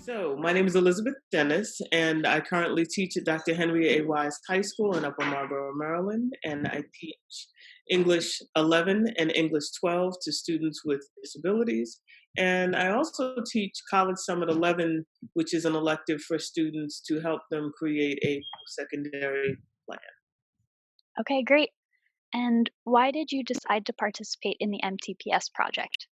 So, my name is Elizabeth Dennis, and I currently teach at Dr. Henry A. Wise High School in Upper Marlboro, Maryland, and I teach English 11 and English 12 to students with disabilities. And I also teach College Summit 11, which is an elective for students to help them create a secondary plan. Okay, great. And why did you decide to participate in the MTP-S project?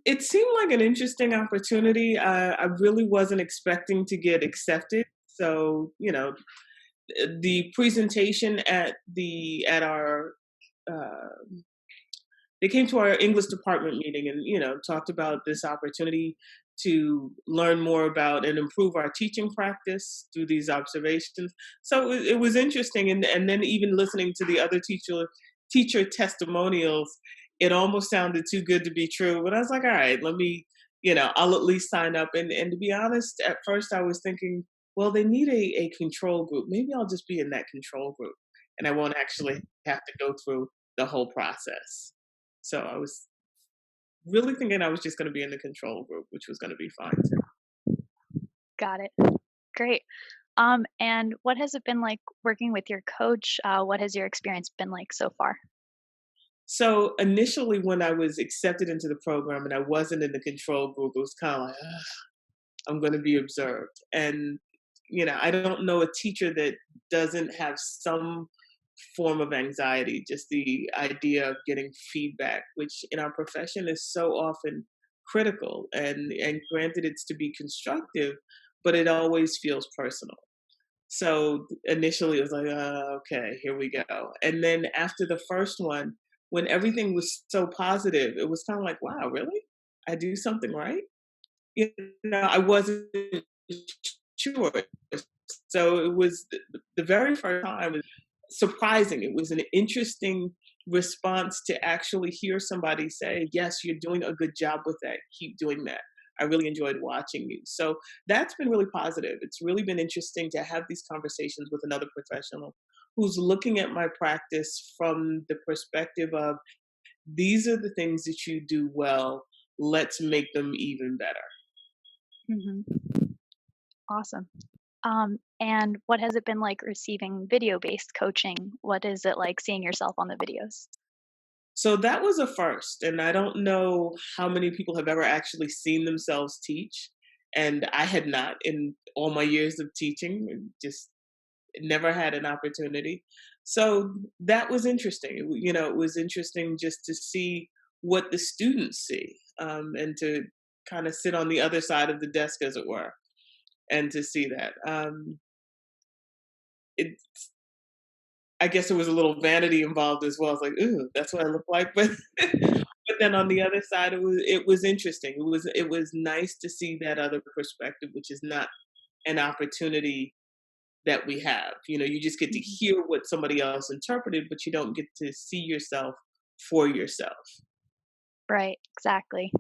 It seemed like an interesting opportunity. I really wasn't expecting to get accepted. So, the presentation at our uh, they came to our English department meeting and talked about this opportunity to learn more about and improve our teaching practice through these observations. So it was interesting, and then even listening to the other teacher testimonials, it almost sounded too good to be true. But I was like, all right, let me, I'll at least sign up. And to be honest, at first I was thinking, well, they need a control group. Maybe I'll just be in that control group, and I won't actually have to go through the whole process. So I was really thinking I was just going to be in the control group, which was going to be fine too. Got it. Great. And what has it been like working with your coach? What has your experience been like so far? So initially, when I was accepted into the program and I wasn't in the control group, it was kind of like, "Ugh, I'm going to be observed." And, I don't know a teacher that doesn't have some form of anxiety, just the idea of getting feedback, which in our profession is so often critical. And granted, it's to be constructive, but it always feels personal. So initially, it was like, okay, here we go. And then after the first one, when everything was so positive, it was kind of like, wow, really? I do something right? I wasn't sure. So it was the very first time was surprising. It was an interesting response to actually hear somebody say, yes, you're doing a good job with that. Keep doing that. I really enjoyed watching you. So that's been really positive. It's really been interesting to have these conversations with another professional who's looking at my practice from the perspective of these are the things that you do well. Let's make them even better. Hmm. Awesome. And what has it been like receiving video-based coaching? What is it like seeing yourself on the videos? So that was a first, and I don't know how many people have ever actually seen themselves teach. And I had not in all my years of teaching, and just never had an opportunity. So that was interesting. It was interesting just to see what the students see, and to kind of sit on the other side of the desk, as it were, and to see that. It I guess there was a little vanity involved as well. It's like, ooh, that's what I look like. But but then on the other side, it was interesting. It was nice to see that other perspective, which is not an opportunity that we have. You just get to Mhm. hear what somebody else interpreted, but you don't get to see yourself for yourself. Right, exactly.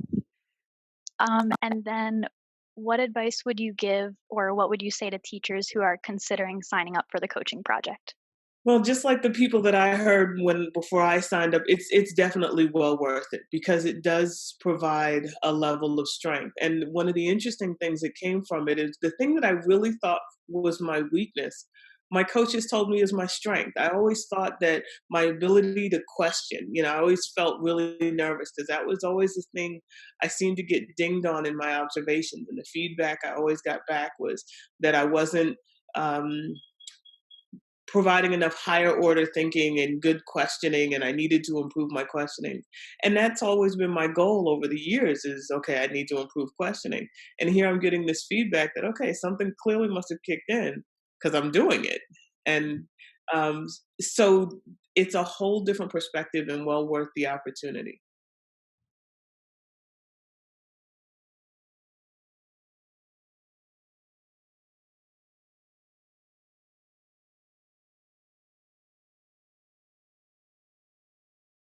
And then what advice would you give or what would you say to teachers who are considering signing up for the coaching project? Well, just like the people that I heard when before I signed up, it's definitely well worth it because it does provide a level of strength. And one of the interesting things that came from it is the thing that I really thought was my weakness. My coaches told me is my strength. I always thought that my ability to question, I always felt really nervous because that was always the thing I seemed to get dinged on in my observations. And the feedback I always got back was that I wasn't um, providing enough higher order thinking and good questioning, and I needed to improve my questioning. And that's always been my goal over the years is, okay, I need to improve questioning. And here I'm getting this feedback that, okay, something clearly must have kicked in because I'm doing it. And um, so it's a whole different perspective and well worth the opportunity.